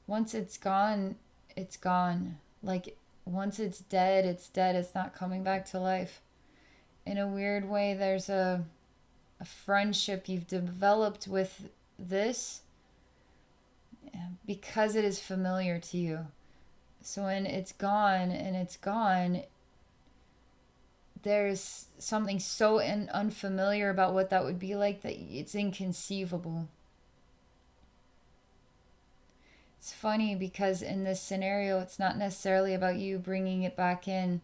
Speaker 1: once it's gone, it's gone. Like, once it's dead, it's dead. It's not coming back to life. In a weird way, there's a friendship you've developed with this because it is familiar to you. So when it's gone and it's gone, there's something so unfamiliar about what that would be like that it's inconceivable. It's funny because in this scenario, it's not necessarily about you bringing it back in.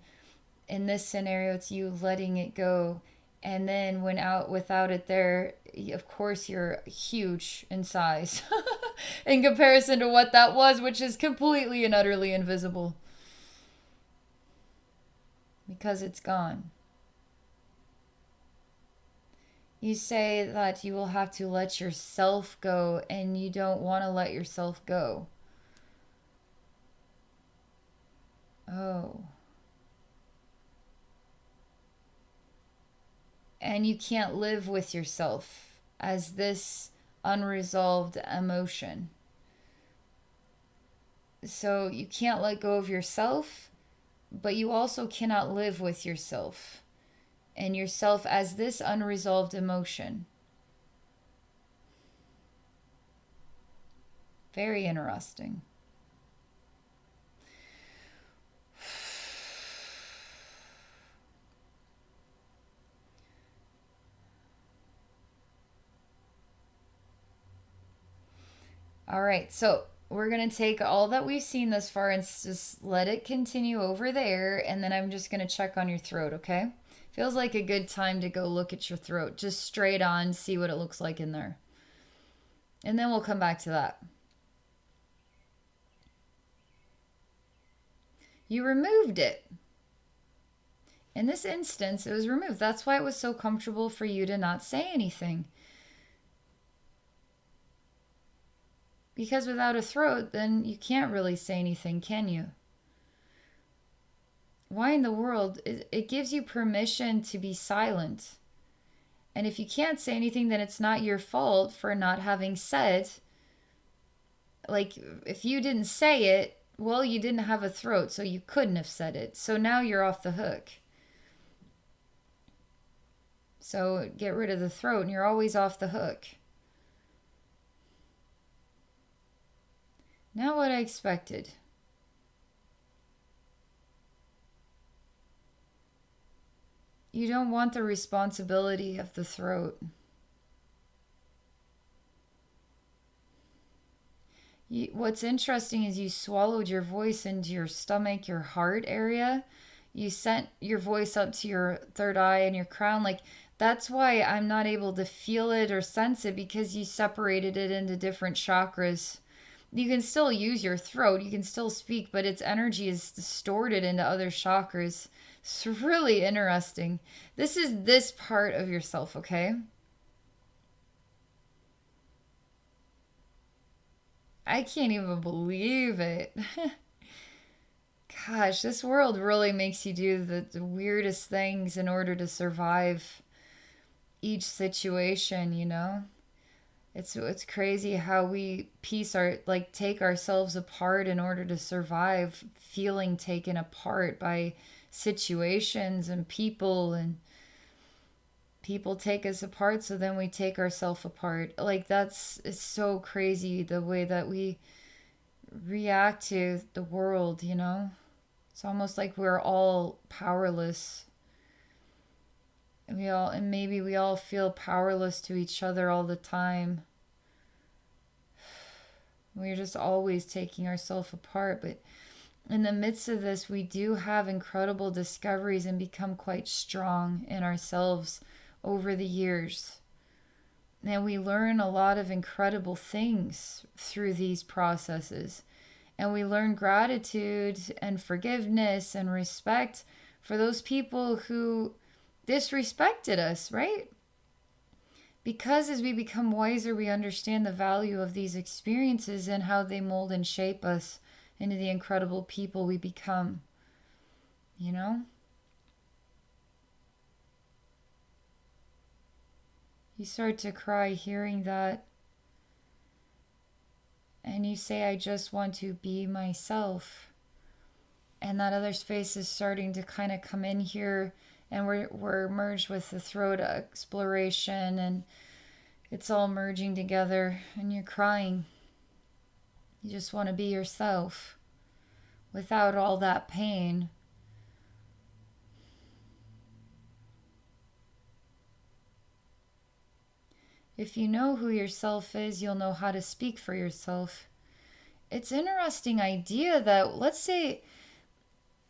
Speaker 1: In this scenario, it's you letting it go. And then when without it there, of course you're huge in size in comparison to what that was, which is completely and utterly invisible. Because it's gone. You say that you will have to let yourself go, and you don't want to let yourself go. Oh. And you can't live with yourself as this unresolved emotion. So you can't let go of yourself, but you also cannot live with yourself and yourself as this unresolved emotion. Very interesting. All right, so we're going to take all that we've seen thus far and just let it continue over there, and then I'm just going to check on your throat, okay? Feels like a good time to go look at your throat. Just straight on, see what it looks like in there. And then we'll come back to that. You removed it. In this instance, it was removed. That's why it was so comfortable for you to not say anything. Because without a throat, then you can't really say anything, can you? Why in the world? It gives you permission to be silent. And if you can't say anything, then it's not your fault for not having said. Like, if you didn't say it, well, you didn't have a throat, so you couldn't have said it. So now you're off the hook. So get rid of the throat, and you're always off the hook. Not what I expected. You don't want the responsibility of the throat. What's interesting is you swallowed your voice into your stomach, your heart area. You sent your voice up to your third eye and your crown. Like, that's why I'm not able to feel it or sense it, because you separated it into different chakras. You can still use your throat, you can still speak, but its energy is distorted into other chakras. It's really interesting. This is this part of yourself, okay? I can't even believe it. Gosh, this world really makes you do the weirdest things in order to survive each situation, you know? It's crazy how we take ourselves apart in order to survive, feeling taken apart by situations and people, and people take us apart, so then we take ourselves apart. Like, that's it's so crazy the way that we react to the world, you know? It's almost like we're all powerless. And maybe we all feel powerless to each other all the time. We're just always taking ourselves apart. But in the midst of this, we do have incredible discoveries and become quite strong in ourselves over the years. And we learn a lot of incredible things through these processes. And we learn gratitude and forgiveness and respect for those people who disrespected us, right? Because as we become wiser, we understand the value of these experiences and how they mold and shape us into the incredible people we become. You know? You start to cry hearing that. And you say, I just want to be myself. And that other space is starting to kind of come in here. And we're merged with the throat exploration. And it's all merging together. And you're crying. You just want to be yourself without all that pain. If you know who yourself is, you'll know how to speak for yourself. It's an interesting idea that, let's say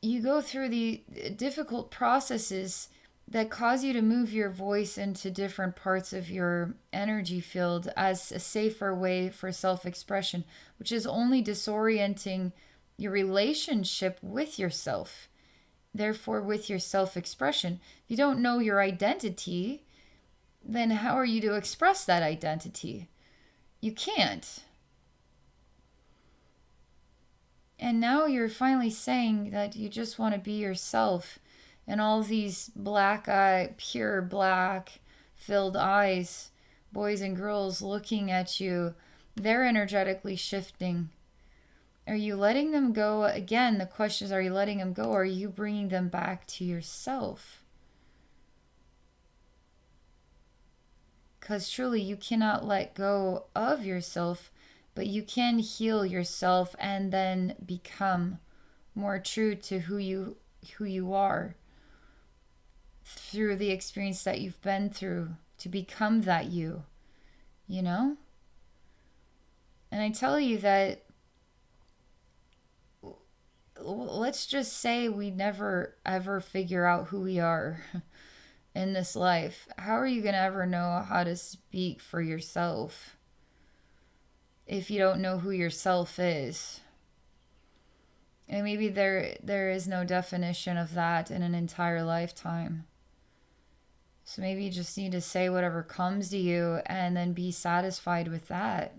Speaker 1: you go through the difficult processes that cause you to move your voice into different parts of your energy field as a safer way for self-expression, which is only disorienting your relationship with yourself, therefore with your self-expression. If you don't know your identity, then how are you to express that identity? You can't. And now you're finally saying that you just want to be yourself. And all these black eye, pure black filled eyes, boys and girls looking at you, they're energetically shifting. Are you letting them go? Again, the question is, are you letting them go, or are you bringing them back to yourself? Because truly, you cannot let go of yourself, but you can heal yourself and then become more true to who you are through the experience that you've been through, to become that you know? And I tell you that, let's just say we never ever figure out who we are in this life. How are you going to ever know how to speak for yourself if you don't know who yourself is? And maybe there is no definition of that in an entire lifetime. So maybe you just need to say whatever comes to you and then be satisfied with that.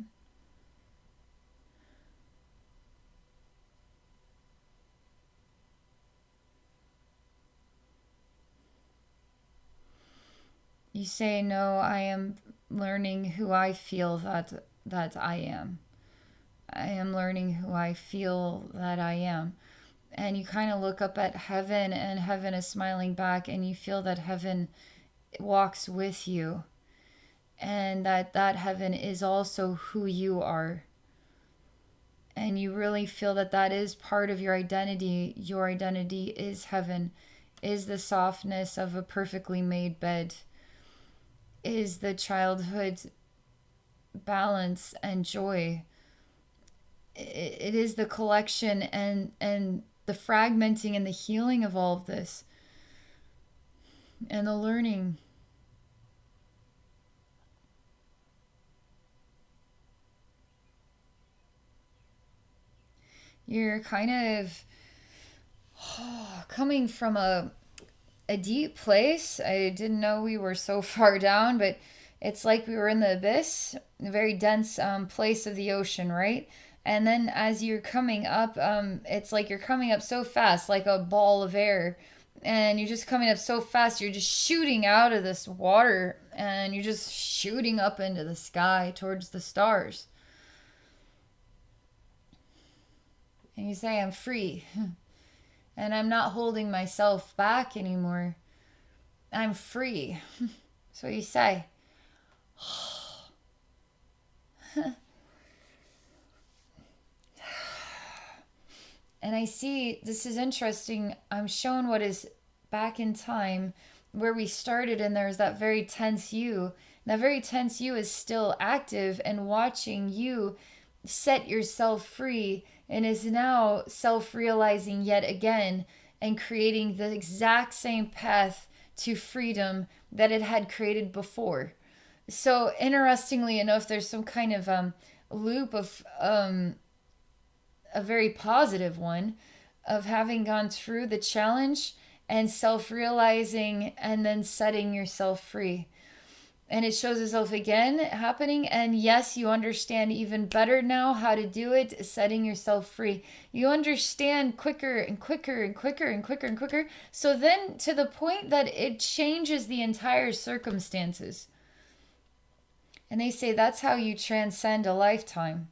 Speaker 1: You say, no, I am learning who I feel that I am. I am learning who I feel that I am. And you kind of look up at heaven, and heaven is smiling back, and you feel that heaven walks with you, and that heaven is also who you are. And you really feel that is part of your identity. Your identity is heaven, is the softness of a perfectly made bed, is the childhood balance and joy. It is the collection and the fragmenting and the healing of all of this, and the learning. You're kind of coming from a deep place. I didn't know we were so far down, but it's like we were in the abyss, a very dense place of the ocean, right? And then as you're coming up, it's like you're coming up so fast, like a ball of air. and you're just coming up so fast. You're just shooting out of this water, and you're just shooting up into the sky towards the stars. And you say, I'm free. And I'm not holding myself back anymore. I'm free. So you say. And I see, this is interesting. I'm shown what is back in time where we started, and there's that very tense you. That very tense you is still active and watching you set yourself free, and is now self realizing yet again and creating the exact same path to freedom that it had created before. So, interestingly enough, there's some kind of loop of a very positive one of having gone through the challenge and self realizing and then setting yourself free. And it shows itself again happening. And yes, you understand even better now how to do it, setting yourself free. You understand quicker and quicker and quicker and quicker and quicker. So then to the point that it changes the entire circumstances. And they say that's how you transcend a lifetime.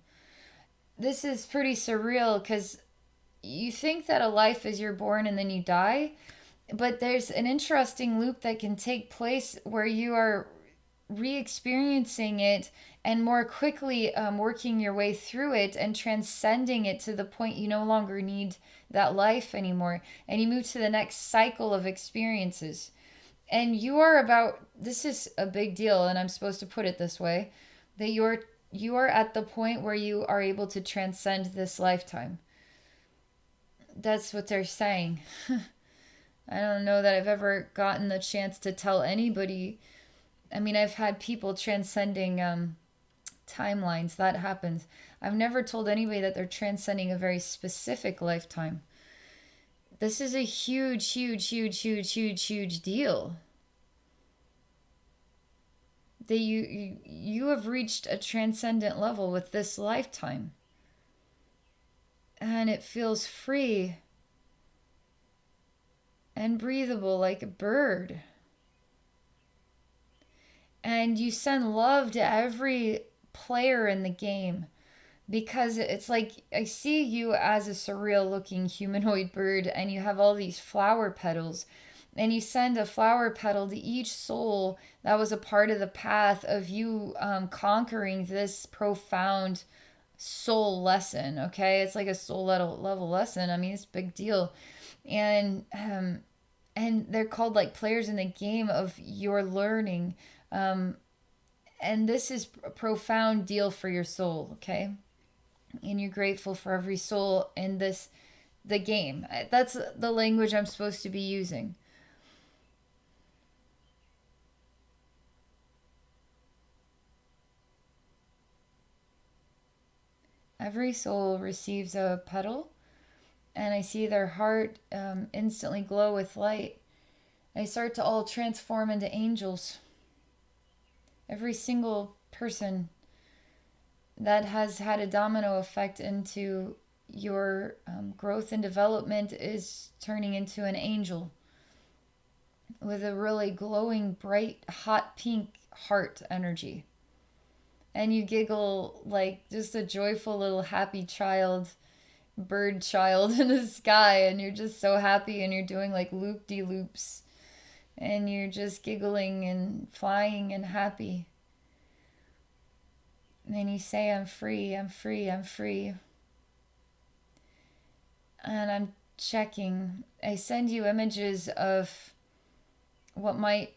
Speaker 1: This is pretty surreal because you think that a life is you're born and then you die. But there's an interesting loop that can take place where you are re-experiencing it and more quickly working your way through it and transcending it to the point you no longer need that life anymore, and you move to the next cycle of experiences. And you are about, this is a big deal, and I'm supposed to put it this way, that you are at the point where you are able to transcend this lifetime. That's what they're saying. I don't know that I've ever gotten the chance to tell anybody. I mean, I've had people transcending timelines. That happens. I've never told anybody that they're transcending a very specific lifetime. This is a huge, huge, huge, huge, huge, huge deal. That you have reached a transcendent level with this lifetime. And it feels free and breathable like a bird. And you send love to every player in the game, because it's like I see you as a surreal looking humanoid bird, and you have all these flower petals, and you send a flower petal to each soul that was a part of the path of you conquering this profound soul lesson. Okay, it's like a soul level lesson. I mean, it's a big deal. And they're called like players in the game of your learning. And this is a profound deal for your soul, okay? And you're grateful for every soul in the game. That's the language I'm supposed to be using. Every soul receives a petal, and I see their heart instantly glow with light. They start to all transform into angels. Every single person that has had a domino effect into your growth and development is turning into an angel with a really glowing, bright, hot pink heart energy. And you giggle like just a joyful little happy child, bird child in the sky, and you're just so happy, and you're doing like loop-de-loops, and you're just giggling and flying and happy. And then you say, I'm free, I'm free, I'm free. And I'm checking. I send you images of what might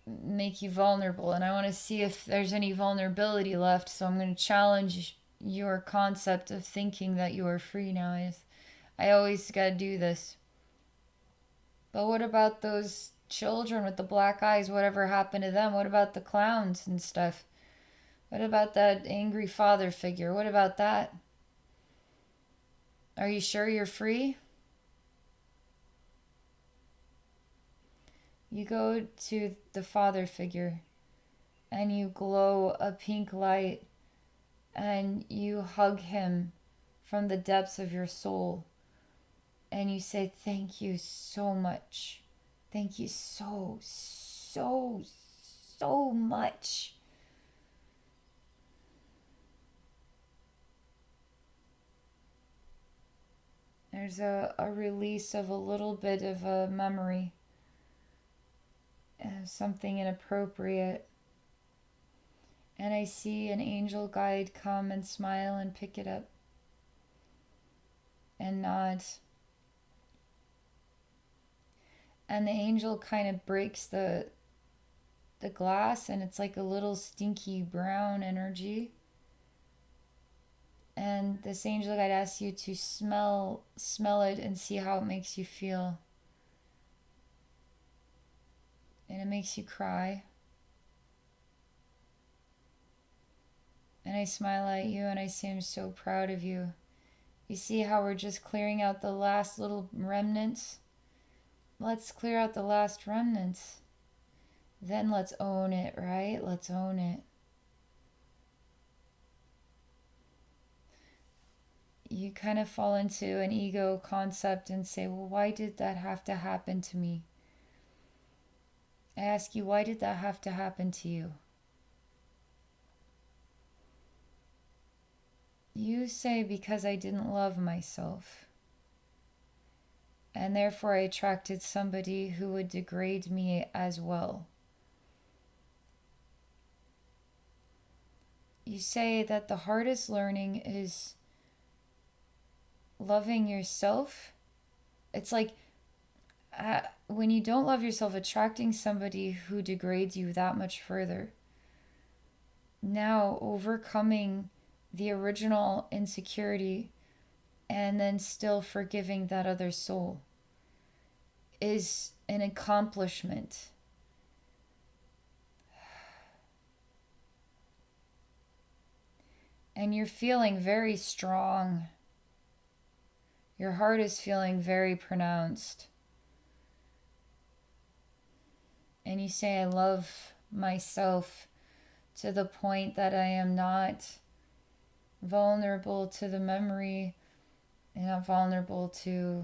Speaker 1: make you vulnerable, and I want to see if there's any vulnerability left. So I'm going to challenge your concept of thinking that you are free now. I always got to do this. But what about those children with the black eyes? Whatever happened to them? What about the clowns and stuff? What about that angry father figure? What about that? Are you sure you're free? You go to the father figure and you glow a pink light and you hug him from the depths of your soul. And you say, thank you so much. Thank you so, so, so much. There's a release of a little bit of a memory, something inappropriate. And I see an angel guide come and smile and pick it up and nod. And the angel kind of breaks the glass, and it's like a little stinky brown energy. And this angel guide asks you to smell it and see how it makes you feel. And it makes you cry. And I smile at you and I say, I'm so proud of you. You see how we're just clearing out the last little remnants? Let's clear out the last remnants. Then let's own it, right? Let's own it. You kind of fall into an ego concept and say, well, why did that have to happen to me? I ask you, why did that have to happen to you? You say, because I didn't love myself. And therefore I attracted somebody who would degrade me as well. You say that the hardest learning is loving yourself. It's like when you don't love yourself, attracting somebody who degrades you that much further. Now overcoming the original insecurity and then still forgiving that other soul is an accomplishment. And you're feeling very strong. Your heart is feeling very pronounced. And you say, I love myself to the point that I am not vulnerable to the memory and not vulnerable to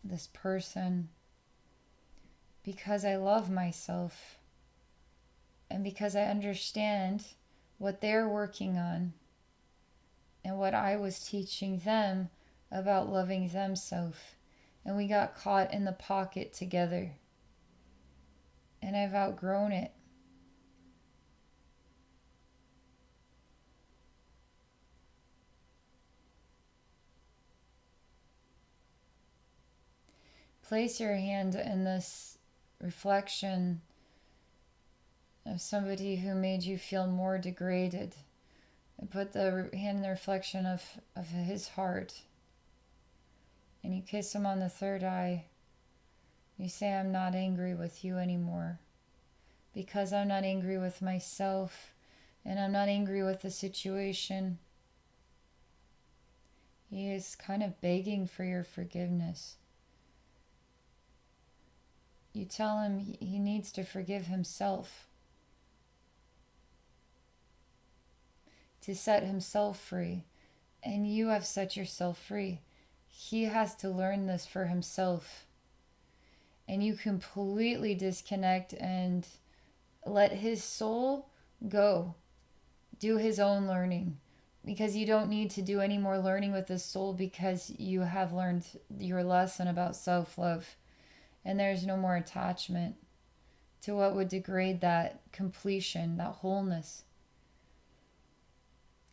Speaker 1: this person, because I love myself and because I understand what they're working on and what I was teaching them about loving themselves. And we got caught in the pocket together. And I've outgrown it. Place your hand in this reflection of somebody who made you feel more degraded. And put the hand in the reflection of his heart. And you kiss him on the third eye. You say, I'm not angry with you anymore. Because I'm not angry with myself. And I'm not angry with the situation. He is kind of begging for your forgiveness. You tell him he needs to forgive himself. To set himself free. And you have set yourself free. He has to learn this for himself. And you completely disconnect and let his soul go. Do his own learning. Because you don't need to do any more learning with his soul, because you have learned your lesson about self-love. And there's no more attachment to what would degrade that completion, that wholeness.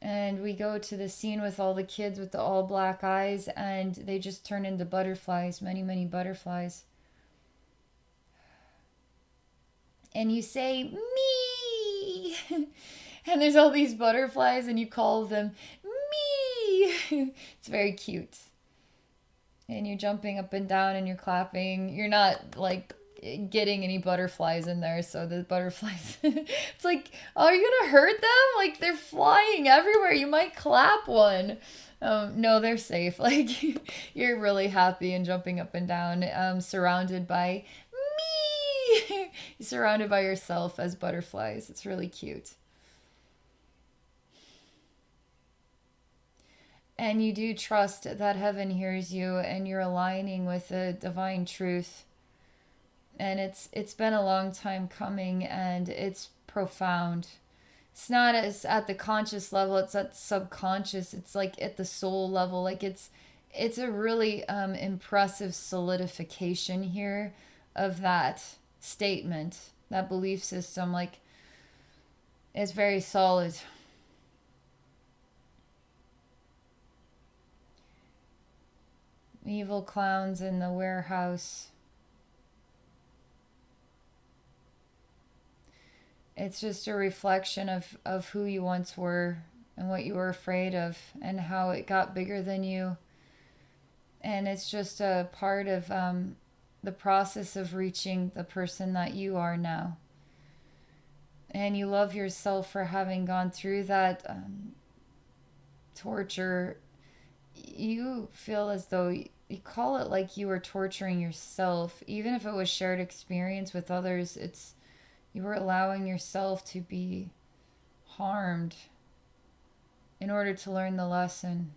Speaker 1: And we go to the scene with all the kids with the all black eyes, and they just turn into butterflies, many, many butterflies. And you say, me! And there's all these butterflies, and you call them me! It's very cute. And you're jumping up and down and you're clapping. You're not like getting any butterflies in there, so the butterflies it's like, oh, are you gonna hurt them? Like, they're flying everywhere, you might clap one. No, they're safe. Like, you're really happy and jumping up and down, surrounded by me. You're surrounded by yourself as butterflies. It's really cute. And you do trust that heaven hears you and you're aligning with the divine truth. And it's been a long time coming, and it's profound. It's not as at the conscious level, it's at the subconscious, it's like at the soul level. Like it's a really impressive solidification here of that statement, that belief system. Like, it's very solid. Evil clowns in the warehouse. It's just a reflection of who you once were and what you were afraid of and how it got bigger than you. And it's just a part of the process of reaching the person that you are now. And you love yourself for having gone through that torture. You feel as though you call it like you were torturing yourself. Even if it was shared experience with others, it's you were allowing yourself to be harmed in order to learn the lesson.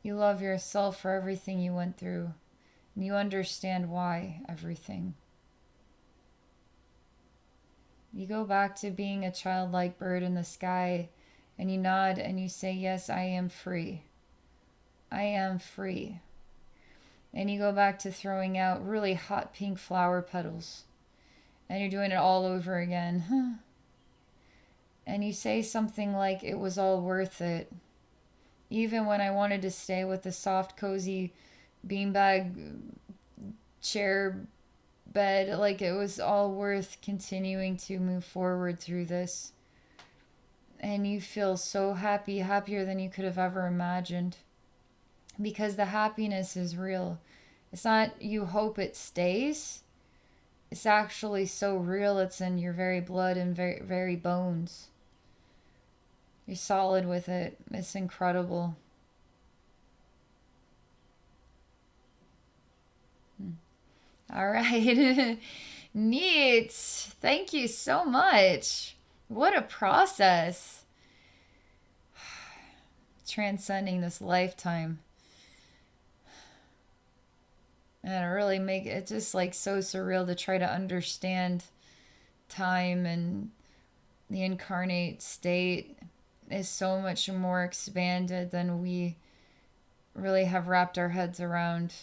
Speaker 1: You love yourself for everything you went through, and you understand why everything. You go back to being a childlike bird in the sky, and you nod and you say, yes, I am free. I am free. And you go back to throwing out really hot pink flower petals. And you're doing it all over again. And you say something like, it was all worth it. Even when I wanted to stay with the soft, cozy beanbag chair bed, like it was all worth continuing to move forward through this. And you feel so happy, happier than you could have ever imagined. Because the happiness is real. It's not you hope it stays. It's actually so real, it's in your very blood and very, very bones. You're solid with it. It's incredible. All right. Neat. Thank you so much. What a process. Transcending this lifetime. And it really make it just like so surreal to try to understand time, and the incarnate state is so much more expanded than we really have wrapped our heads around.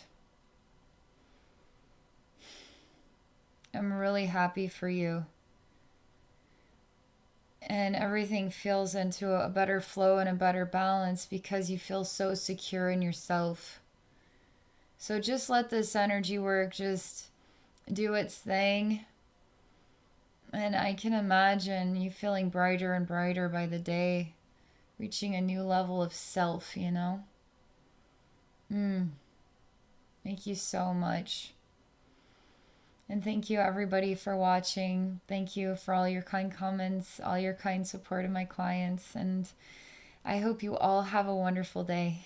Speaker 1: I'm really happy for you. And everything feels into a better flow and a better balance because you feel so secure in yourself. So just let this energy work just do its thing. And I can imagine you feeling brighter and brighter by the day, reaching a new level of self, you know? Thank you so much. And thank you everybody for watching. Thank you for all your kind comments, all your kind support of my clients. And I hope you all have a wonderful day.